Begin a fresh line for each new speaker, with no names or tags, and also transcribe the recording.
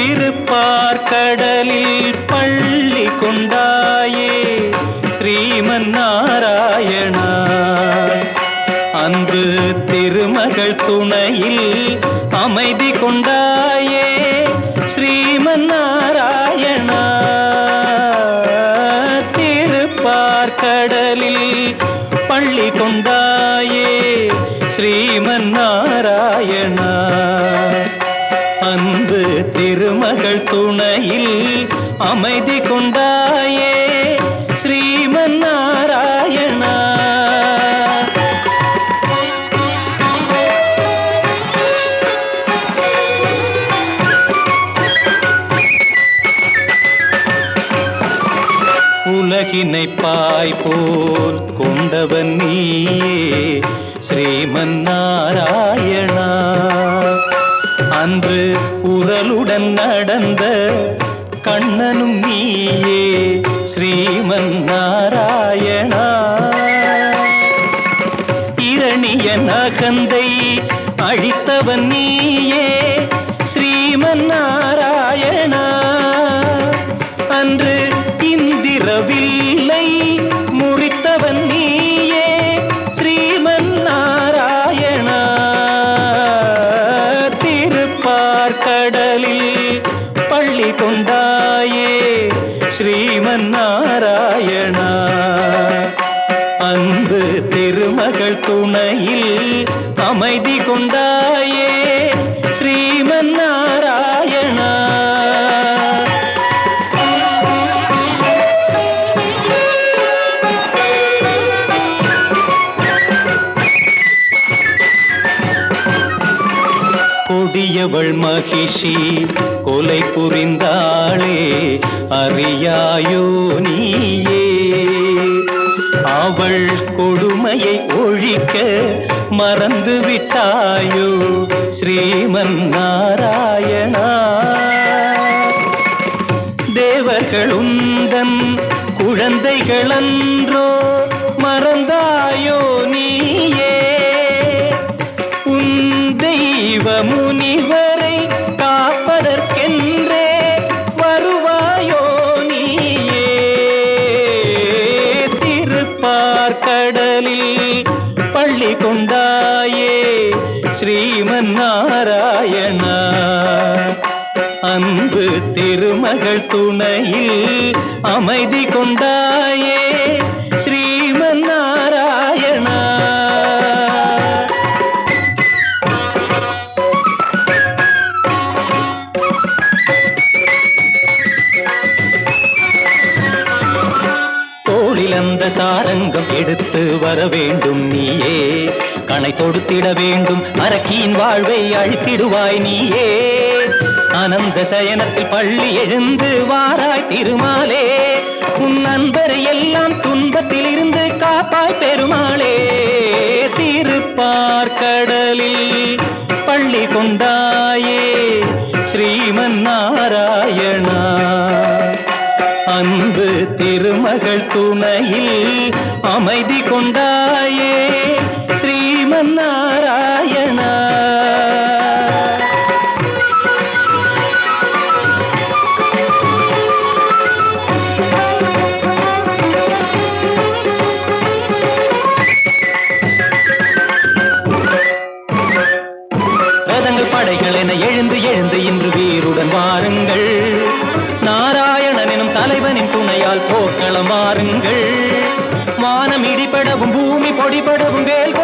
திருப்பார்கடலில் பள்ளி கொண்டாயே ஸ்ரீமன் நாராயணா. அன்று திருமகள் துணையில் அமைதி கொண்டாயே ஸ்ரீமன் நாராயணா. திருப்பார்கடலில் பள்ளி கொண்டாயே ஸ்ரீமன் நாராயணா. அன்று திருமகள் துணையில் அமைதி கொண்டாயே ஸ்ரீமன் நாராயணா. உலகினை பாய் போல் கொண்டவன் நீயே ஸ்ரீமன் நாராயணா. அன்று உரலுடன் நடந்த கண்ணனும் நீயே ஸ்ரீமன் நாராயணா. இரணிய நகந்தை அழித்தவன் நீயே ஸ்ரீமன் நாராயணா. அன்று இந்திரவில்லை முறித்தவன் நீயே ஸ்ரீமன் நாராயணா. திருப்பார்கடலில் பள்ளி கொண்டாயே ஸ்ரீமன் நாராயணா. அன்று திருமகள் துணையில் அமைதி கொண்டாயே ஸ்ரீமன் நாராயணா. கொடியவள் மகிஷி கொலை புரிந்தாளே அறியாயோ நீயே. அவள் கொடுமையை ஒழிக்க மறந்து விட்டாயோ ஸ்ரீமன் நாராயணா. தேவர்கள் உந்தன் குழந்தைகளன்றோ மறந்தாயோ நீயே. உன் தெய்வ முனிவரை காப்பதற்கென்றே வருவாயோ நீயே. திருப்பார்கடலில் பள்ளி கொண்டாயே ஸ்ரீமன் நாராயணா. அன்பு திருமகள் துணையில் அமைதி கொண்டாயே ஸ்ரீமன் நாராயணா. அந்த சாரங்கம் எடுத்து வர வேண்டும் நீயே. கணை தொடுத்திட வேண்டும் அரக்கியின் வாழ்வை அழித்திடுவாய் நீயே. அனந்த சயனத்தில் பள்ளி எழுந்து வாராய் திருமாலே. உன் நண்பரை எல்லாம் துன்பத்தில் இருந்து காப்பாய் பெருமாளே. திருப்பார்கடலில் பள்ளி கொண்டாயே ஸ்ரீமன் நாராயணா. அன்பு திருமகள் துணையில் அமைதி கொண்டாயே ஸ்ரீமன் நாராயணா. ரதங்கள் படைகள் என எழுந்து எழுந்து இன்று வீருடன் வாருங்கள். நாராயணன் எனும் தலைவனின் துணையால் போர்க்களம் வாருங்கள். வானம் இடிபடவும் பூமி பொடிபடவும் வேல்